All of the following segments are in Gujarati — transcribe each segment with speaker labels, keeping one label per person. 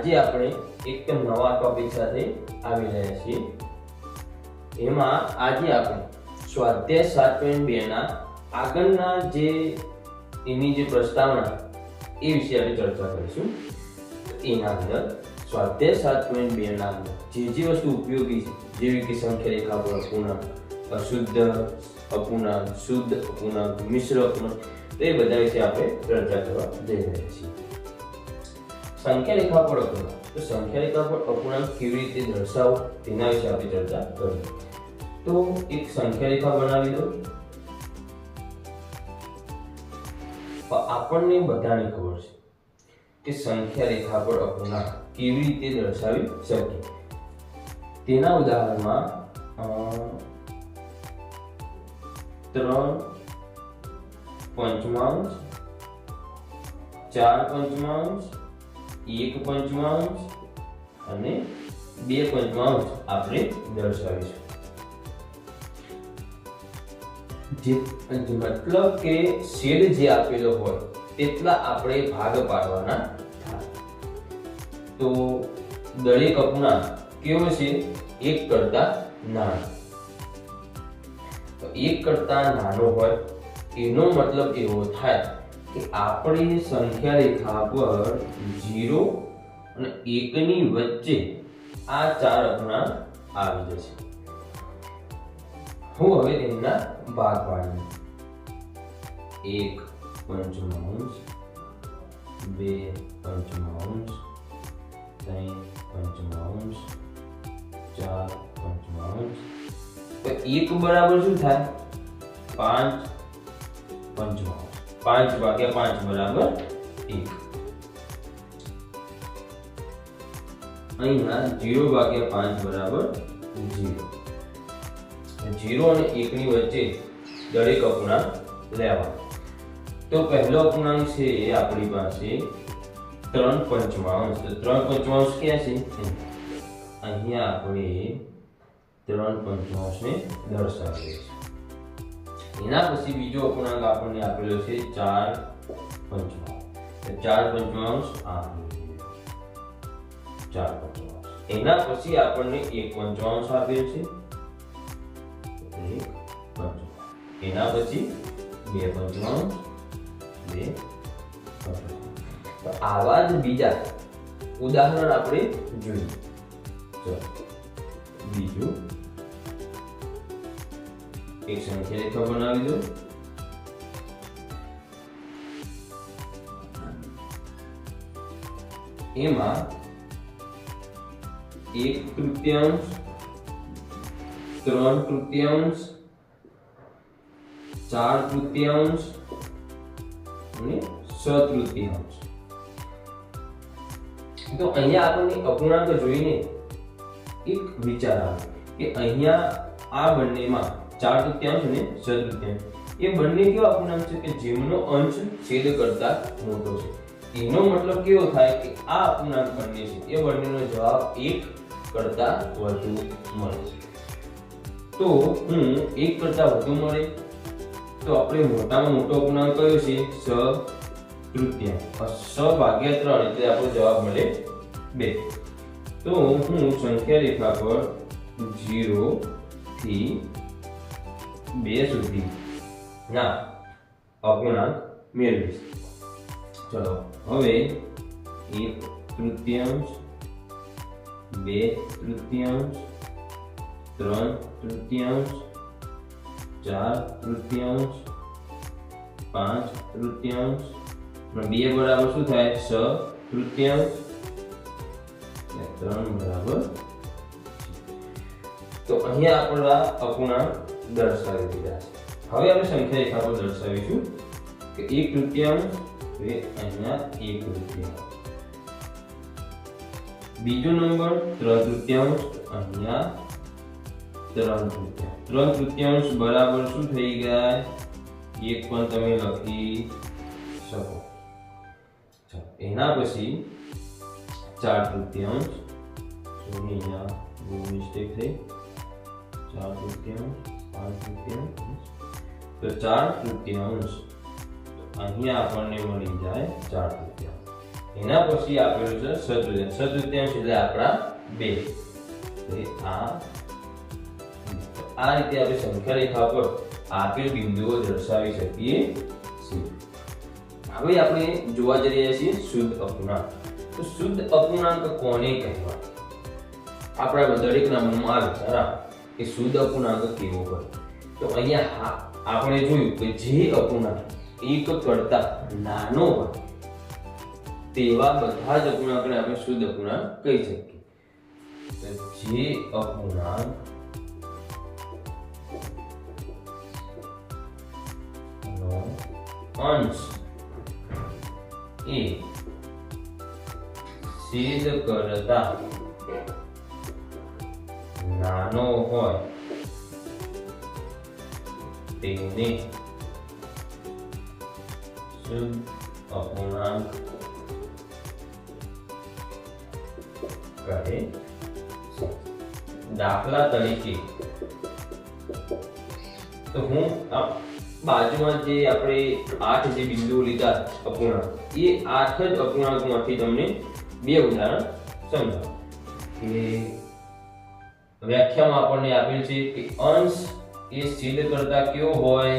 Speaker 1: આજે આપણે એક નવા ટોપિક સાથે આવી રહ્યા છીએ। એમાં આજે આપણે સ્વાધ્યાય 7.2 ના આગળના જે એની જે પ્રસ્તાવના એ વિશે આપણે ચર્ચા કરીશું। એના અંદર સ્વાધ્યાય 7.2 ના અંદર જે વસ્તુ ઉપયોગી છે, જેવી કે સંખ્યા રેખા પર અપૂર્ણાંક, અશુદ્ધ અપૂર્ણાંક, શુદ્ધ અપૂર્ણાંક, મિશ્ર અપૂર્ણાંક, તો એ બધા વિશે આપણે ચર્ચા કરવા જઈ રહ્યા છીએ। સંખ્યા રેખા પર અપૂર્ણાંક, તો સંખ્યા રેખા પર અપૂર્ણાંક કેવી રીતે દર્શાવો તેના વિશે આપણે ચર્ચા કરીએ। તો એક સંખ્યા રેખા બનાવી દો। આપણને બધાને ખબર છે કે સંખ્યા રેખા પર અપૂર્ણાંક કેવી રીતે દર્શાવી શકીએ। તેના ઉદાહરણમાં 3 પંચમાંશ, 4 પંચમાંશ, 1 પંચમાંશ અને 2 પંચમાંશ આપણે દર્શાવીશું। મતલબ કે છેદ જે આપેલો હોય તેટલા આપણે ભાગ પાડવાના થાય। તો દરેક અપૂર્ણાંક કેવો છે? 1 કરતા નાનો। તો 1 કરતા નાનો હોય એનો મતલબ એવો થાય કે આપણી સંખ્યા રેખા પર 0 અને 1 ની વચ્ચે આ 4 અપૂર્ણાંક આવી જશે। હું હવે તેમના ભાગ પાડીશ। 1 પંચમાંશ, 2 પંચમાંશ, 3 પંચમાંશ, 4 પંચમાંશ। તો 1 બરાબર શું થાય? 5 પંચમાંશ। 5 ભાગ્યા 5 બરાબર 1। અહીંયા 0 ભાગ્યા 5 બરાબર 0। 0 અને 1 ની વચ્ચે દરેક અપૂર્ણાંક લેવા। તો પહેલો અપૂર્ણાંક છે એ આપણી પાસે 3 પંચમાંશ। તો 3 પંચમાંશ ક્યાં છે? અહીંયા આપણે 3 પંચમાંશને દર્શાવીએ છીએ। એના પછી બીજો અપૂર્ણાંક આપણને આપેલો છે 4 પંચમાંશ। તો 4 પંચમાંશ આ 4 પંચમાંશ। એના પછી આપણને 1 પંચમાંશ આપેલ છે, 1 પંચમાંશ। એના પછી 2 પંચમાંશ, 2 પંચમાંશ। તો આવા જ બીજા ઉદાહરણ આપણે જોઈએ। ચલો બીજું એક સંખ્યા રેખા બનાવી દો। એમાં 1/3, 3/3, 4/3 અને 6/3। તો અહીંયા આપણને અપૂર્ણાંક જોઈને એક વિચાર આવે કે અહીંયા આ બંનેમાં 4/3 અને 6/3 એ બંને કેવા અપૂર્ણાંક છે કે જેમનો અંશ છેદ કરતા મોટો છે। એનો મતલબ કેવો થાય કે આ અપૂર્ણાંક બંને છે એ બંનેનો જવાબ 1 કરતા વધુ મળે છે। તો હું 1 કરતા વધુ મળે તો આપણે મોટામાં મોટો અપૂર્ણાંક કયો છે? 6/3। 6 ભાગ્યા 3 એટલે આપણો જવાબ મળે 2। તો હું સંખ્યા રેખા પર 0 થી 2 સુધીના અપૂર્ણાંક મેળવીશ। ચલો હવે 1/3, 2/3, 3/3, 4/3, 5/3, 2 બરાબર શું થાય? 6/3, 3 બરાબર। તો અહીંયા આપણા અપૂર્ણાંક દર્શાવી દીધા છે। હવે આપણે સંખ્યા રેખા પર દર્શાવીશું કે 1/3 એ અહીંયા 1/3, બીજો નંબર 3/3 અહીંયા 3/3। 3/3 બરાબર શું થઈ ગયા? 1 પણ તમે લખી શકો। એના પછી 4/3, અહીંયા મિસ્ટેક થઈ, 4/3, 5/3, તો 4/3 અહીંયા આપણને મળી જાય 4/3। એના પછી આપેલું છે શતૃતીયાંશ. શતૃતીયાંશ એટલે આપણા 2. આ રીતે આપણે સંખ્યા રેખા પર આપેલ બિંદુઓ દર્શાવી શકીએ છીએ. હવે આપણે જોવા જઈ રહ્યા છીએ શુદ્ધ અપૂર્ણાંક. તો શુદ્ધ અપૂર્ણાંક કોને કહેવાય? આપણા દરેકના મનમાં આ વિચાર આવે કે શુદ્ધ અપૂર્ણાંક કેવો હોય. તો અહીંયા આપણે જોયું કે જે અપૂર્ણાંક 1 કરતા નાનો હોય તેવા બધા જ અપૂર્ણાંકને આપણે શુદ્ધ અપૂર્ણાંક કહી શકીએ. તો જે અપૂર્ણાંક નો અંશ એ છેદ કરતા નાનો હોય તેને શુદ્ધ અપૂર્ણાંક કહે છે. દાખલા તરીકે તો હું આ બાજુમાં જે આપણે 8 જે બિંદુઓ લીધા અપૂર્ણાંક, એ 8 જ અપૂર્ણાંકમાંથી તમને 2 ઉદાહરણ સમજાવું. કે વ્યાખ્યામાં આપણને આપેલ છે કે અંશ એ છેદ કરતા કેવો હોય?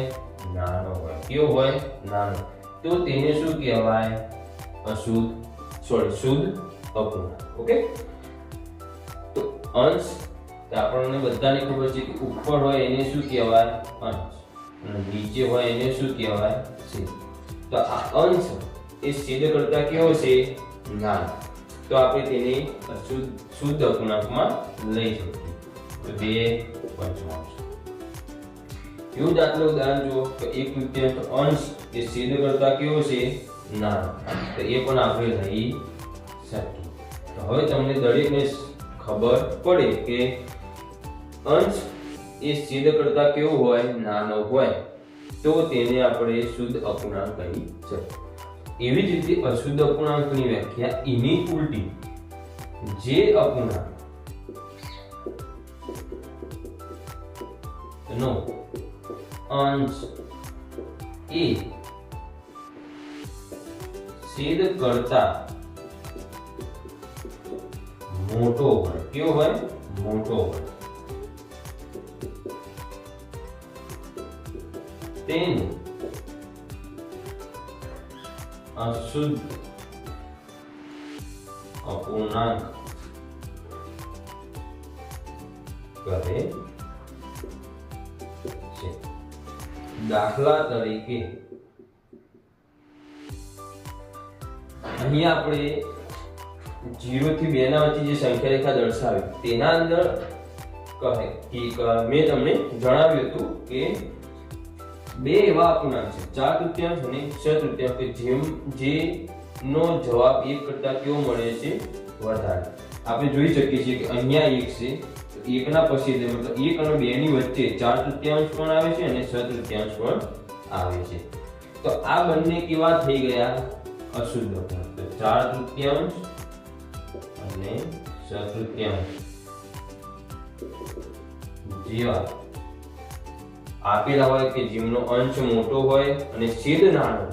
Speaker 1: નાનો હોય. કેવો હોય? નાનો. તો તેને શું કહેવાય? શુદ્ધ અપૂર્ણાંક. ઓકે, તો અંશ આપણને બધાને ખબર છે કે ઉપર હોય એને શું કહેવાય? અંશ. અને નીચે હોય એને શું કહેવાય? છેદ. તો આ અંશ એ છેદ કરતા કેવો છે? નાનો. તો આપણે તેને શુદ્ધ અપૂર્ણાંકમાં લઈ શકીએ. તો 2/5. એવું દાખલો ઉદાહરણ જુઓ કે 1/5 અંશ એ છેદ કરતા કેવો છે? નાનો. તો એ પણ આપણે લઈ શકીએ. તો હવે તમને દરેકને ખબર પડે કે અંશ એ છેદ કરતા કેવો હોય? નાનો હોય. તો તેને આપણે શુદ્ધ અપૂર્ણાંક કહી શકીએ. એવી જ રીતે અશુદ્ધ અપૂર્ણાંકની વ્યાખ્યા એની ઉલટી. જે અપૂર્ણાંક નો અંશ એ છેદ કરતા મોટો હોય. કેવો હોય? મોટો હોય. તેને અશુદ્ધ અપૂર્ણાંક કહે છે. દાખલા તરીકે અહીંયા આપણે 0 થી 2 ના વચ્ચે જે સંખ્યા રેખા દર્શાવી તેના અંદર મેં તમને જણાવ્યું હતું કે 2 એવા અપૂર્ણાંક છે 4/3 અને 6/3 કે જેનો જવાબ 1 કરતા કેવો મળે છે? વધારે. આપણે જોઈ શકીએ છીએ કે અહીંયા 1 છે, તો 1 ના પછી મતલબ 1 અને 2 ની વચ્ચે 4/3 પણ આવે છે અને 6/3 પણ આવે છે. તો આ બંને કેવા થઈ ગયા? અશુદ્ધ અપૂર્ણાંક. તો 4/3 અને 6/3 જેવા આપેલા હોય કે જેમનો અંશ મોટો હોય અને છેદ નાનો,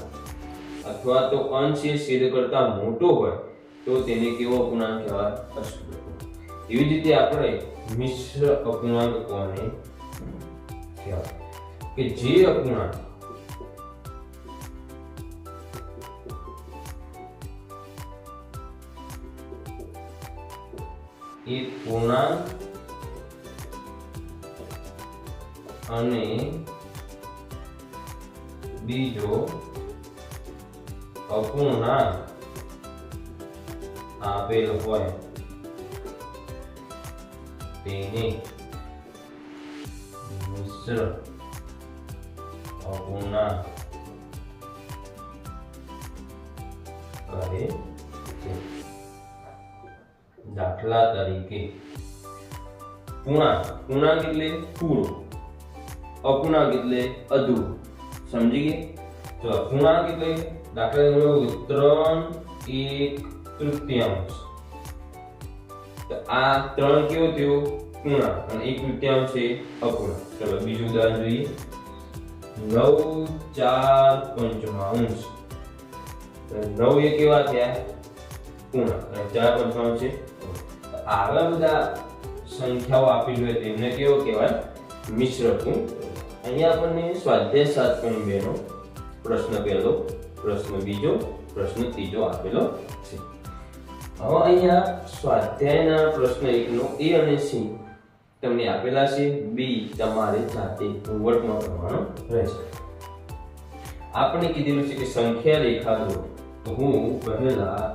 Speaker 1: અથવા તો અંશ એ છેદ કરતા મોટો હોય, તો તેને કેવો અપૂર્ણાંક કહેવાય? અશુદ્ધ અપૂર્ણાંક. એવી જ રીતે આપણે મિશ્ર અપૂર્ણાંક કોને કહેવાય? કે જે અપૂર્ણાંક એક પૂર્ણાંક અને બીજો અપૂર્ણાંક આપેલ હોય તેને મિશ્ર અપૂર્ણાંક કહે છે. દાખલા તરીકે પૂર્ણાંક એટલે પૂરો, અપૂર્ણાંક એટલે અધૂરો. સમજી ગયા? તો પૂર્ણાંક એટલે દાખલા તરીકે 3/1/3. તો આ 3 કેવો થયો? પૂર્ણાંક, અને 1/3 છે અપૂર્ણાંક. ચલો બીજું ઉદાહરણ જોઈએ. 9/4/5. 9 એ કેવા થયા? પૂર્ણાંક અને 4 પંચમાંશ છે. આવા બધા સંખ્યાઓ આપેલી હોય તો એમને કેવો કહેવાય? મિશ્ર પૂર્ણાંક. અહીંયા આપણને સ્વાધ્યાય 7.2 નો પ્રશ્ન પહેલો, પ્રશ્ન બીજો, પ્રશ્ન ત્રીજો આપેલો છે. હવે અહીંયા સ્વાધ્યાયના પ્રશ્ન 1 નો A અને C તમને આપેલા છે, B તમારે જાતે હોમવર્કમાં કરવાનો રહેશે. આપણે કીધેલું છે કે સંખ્યા રેખા દોરો, તો હું પહેલા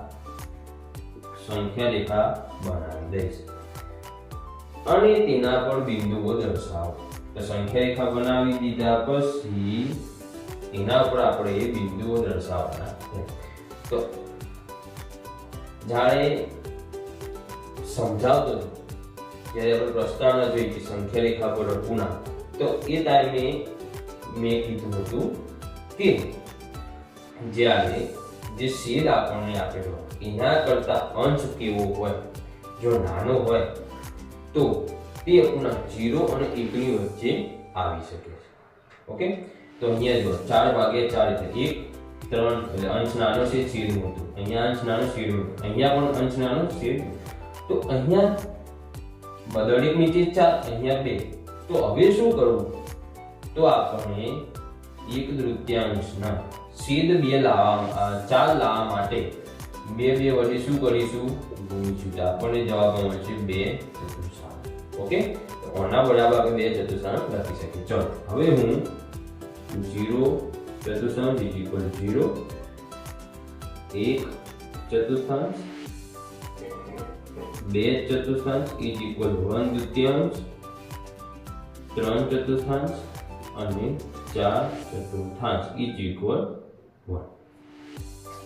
Speaker 1: સંખ્યા રેખા બનાવી દઈશ અને તેના પર બિંદુઓ દર્શાવો. તો સંખ્યા રેખા બનાવી દીધા પછી એના પર આપણે બિંદુઓ દર્શાવવાના છે. તો જ્યારે સમજાવતો જ્યારે આપણે પ્રસ્તાવના જોઈ કે સંખ્યા રેખા પર પૂર્ણાંક, તો એ ટાઈમે મેં કીધું હતું કે જ્યારે જે છેદ આપણને આપેલો એના કરતા અંશ કેવો હોય, જો નાનો હોય તો તે અપૂર્ણાંક 0 અને 1 ની વચ્ચે આવી શકે છે. ઓકે, તો અહીંયા જો 4/4 એટલે 1, 3 એટલે અંશ નાનો છે, છેદ મોટો. અહીંયા અંશ નાનો, છેદ મોટો. અહીંયા પણ અંશ નાનો, છેદ. તો અહીંયા બદલ 1 નીચે 4, અહીંયા 2. તો હવે શું કરવું? તો આપણે 1/3 છેદ 2 લાવવા 4 લાવવા માટે 2 વડે શું કરીશું? ગુણીશું. તો આપણને જવાબ મળશે 2/4. ઓકે, તો આના બરાબર આપણે 2/4 લખી શકીએ. ચલો હવે હું 0/4 = 0, 1/4, 2/4 = 1/3, 3/4 અને 4/4 = 1.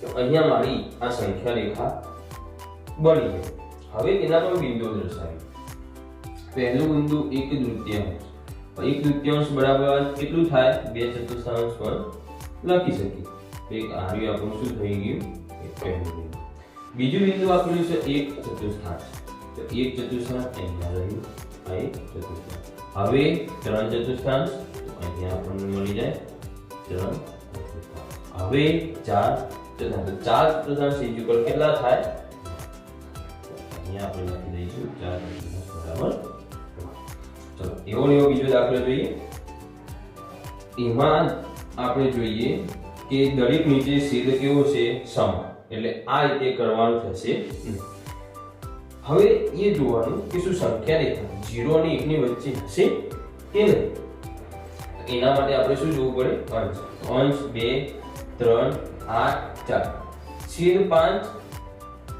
Speaker 1: તો અહીંયા મારી આ સંખ્યા રેખા બની ગઈ. હવે તેના પર બિંદુઓ દર્શાવી. પહેલું બિંદુ 1/3. 1/3 બરાબર કેટલું થાય? 2/4 પર લખી શકીએ. એક આર્યું આપણું શું થઈ ગયું? એક પહેલું બિંદુ. બીજું બિંદુ આપેલું છે 1/4. તો 1/4 અહીંયા રહ્યું, આ 1/4. હવે 3/4 અહીંયા આપણને મળી જાય 3/4. હવે 4/4 કેટલા થાય? અહીંયા આપણે લખી દઈશું 4/4 બરાબર. ચલો એવો બીજો દાખલો જોઈએ. એમાં આપણે જોઈએ કે દરેક નીચે છેદ કેવો છે? સમાન. એટલે આ રીતે કરવાનું થશે. હવે એ જોવાનું કે શું સંખ્યા રેખા 0 અને 1 ની વચ્ચે હશે કે નહીં. એના માટે આપણે શું જોવું પડે? અંશ. અંશ 2, 3, 8, 4, છેદ 5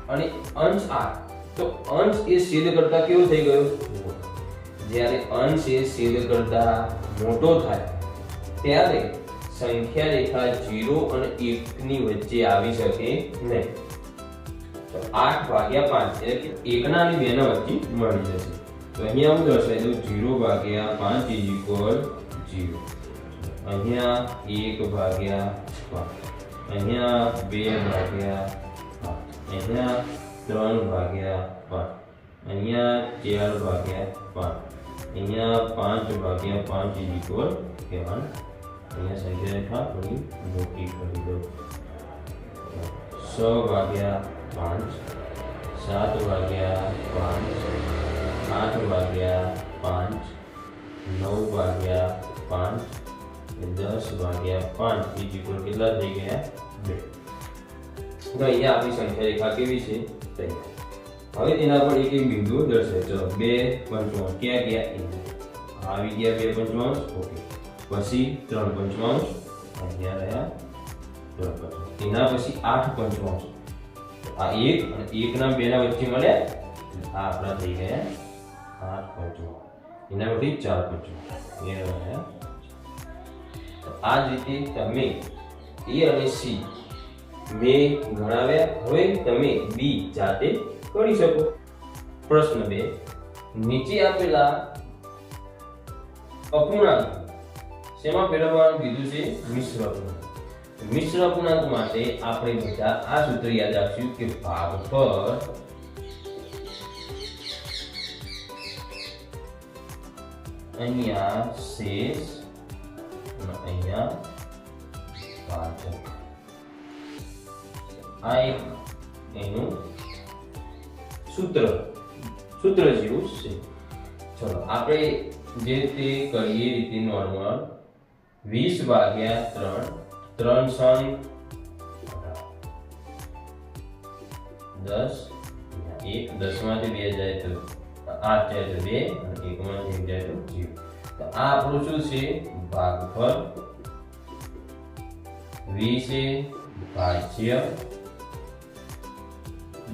Speaker 1: અને અંશ 8. તો અંશ એ છેદ કરતા કેવો થઈ ગયો? જ્યારે અંશ એ છેદ કરતા મોટો થાય ત્યારે સંખ્યા રેખા 0 અને 1 ની વચ્ચે આવી શકે નહીં. તો 8/5 એટલે કે 1 ના અને 2 ના વચ્ચે મળી જશે. તો અહીંયા હું દર્શાવી દઉં 0/5 = 0. અહીંયા 1/5, અહીંયા 2/5, અહીંયા 3/5, અહીંયા 4/5, અહીંયા 5/5 = કહેવાનું. અહીંયા સંખ્યા રેખા થોડી મોટી કરી દો. 6/5, 7/5, 8/5, 9/5, 10/5 કેટલા થઈ ગયા? 2. તો અહીંયા આપણી સંખ્યા રેખા કેવી છે? તૈયાર. હવે તેના પર એક એક બિંદુ દર્શાવે. ચલો 2/5 ક્યાં ગયા? આવી ગયા 2/5. ઓકે, પછી 3/5 અહીંયા રહ્યા 3/5. તેના પછી 8/5. આ 1 અને 1 ના 2 ના વચ્ચે મળ્યા, આ આપણા થઈ ગયા 8/5. એના પછી 4/5 એ રહ્યા. તો આ જ રીતે તમે A અને C મેં ગણાવ્યા. હવે તમે B જાતે કરી શકો. પ્રશ્ન 2, નીચે આપેલા અપૂર્ણાંક શેમાં ફેરવવાનું કીધું છે? મિશ્ર અપૂર્ણાંક. મિશ્ર અપૂર્ણાંક માટે આપણે બધા આ સૂત્ર યાદ રાખશું કે ભાગફળ અહીંયા શેષ અને અહીંયા ભાજક. આ એક એનું સૂત્ર જેવું છે. ચલો આપણે જે તે કરીએ રીતે નોર્મલ 20 ભાગ્યા 3 સંગ 10 1 10 માંથી 2 જાય તો 8 જાય તો 2 અને 1 માંથી 1 જાય તો 0. તો આ આપણું શું છે ભાગફળ 20 એ ભાજ્ય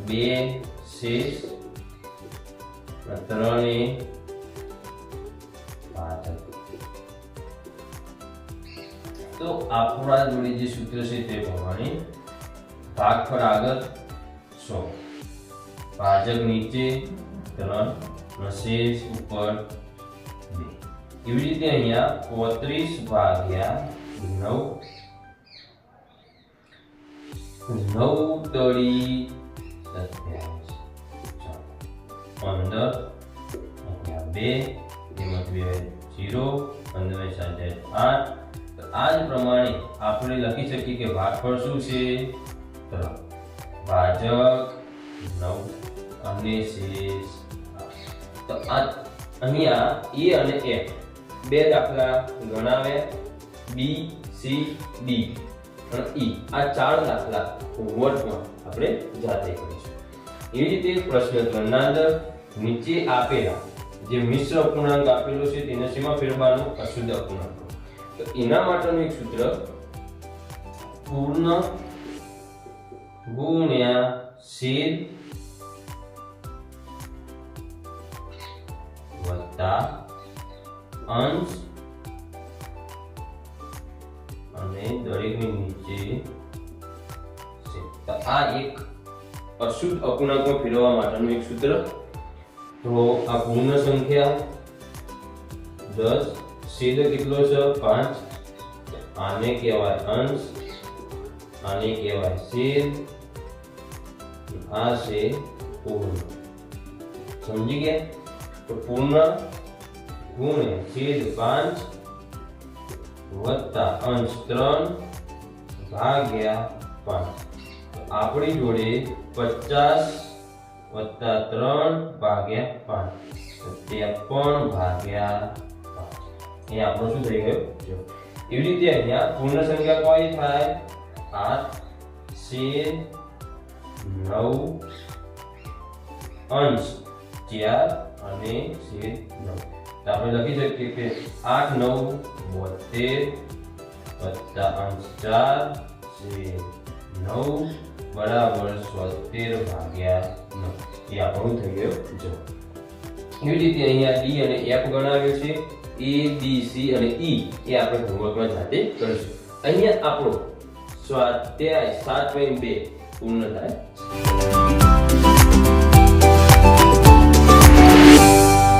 Speaker 1: 2 શેષ 3 એ ભાજક. તો આપણા જોડે જે સૂત્ર છે તે પ્રમાણે ભાગફળ આગળ 100, ભાજક નીચે 3, શેષ ઉપર 2. એવી રીતે અહીંયા 35 ભાગ્યા 9 તળી 27 15 અહીંયા 2 0 15 સાથે 8. તો આ જ પ્રમાણે આપણે લખી શકીએ કે ભાગફળ શું છે 3, ભાજક 9 અને શેષ 8. તો આ અહીંયા a અને f બે દાખલા ગણાવ્યા, b c d અને e આ 4 દાખલા હોમવર્કમાં આપણે જાતે કરીશું. એવી રીતે પ્રશ્ન 3 ના અંદર નીચે આપેલા જે મિશ્ર અપૂર્ણાંક આપેલો છે તેને શેમાં ફેરવવાનો? અશુદ્ધ અપૂર્ણાંક. તો એના માટેનું એક સૂત્ર પૂર્ણ ગુણ્યા છેદ વત્તા અંશ અને દરેકની નીચે છે. તો આ એક અશુદ્ધ અપૂર્ણાંકમાં ફેરવવા માટેનું એક સૂત્ર. તો આ પૂર્ણ સંખ્યા 10, છેદ કેટલો છે 5, આને કહેવાય અંશ, આને કહેવાય છેદ, આ છે પૂર્ણ. સમજી ગયા? તો પૂર્ણ ગુણ્યા છેદ 5 વત્તા અંશ 3 ભાગ્યા 5. તો આપણી જોડે 50 વત્તા 3 ભાગ્યા 5 53 ભાગ્યા 5. એ આપણું શું થઈ ગયું? જો એવી રીતે અહીંયા પૂર્ણ સંખ્યા કોઈ થાય 8 છેદ 9 અંશ 4 અને છેદ 9. તો આપણે લખી શકીએ કે 8 9 72 વત્તા અંશ 4 છેદ 9 બરાબર 72 ભાગ્યા 9. એ આપણું થઈ ગયું. જો એવી રીતે અહીંયા d અને f ગણાવ્યો છે, a b c અને e એ આપણે હોમવર્કમાં જાતે કરીશું. અહીંયા આપણો સ્વાધ્યાય 7.2 પૂર્ણ થાય.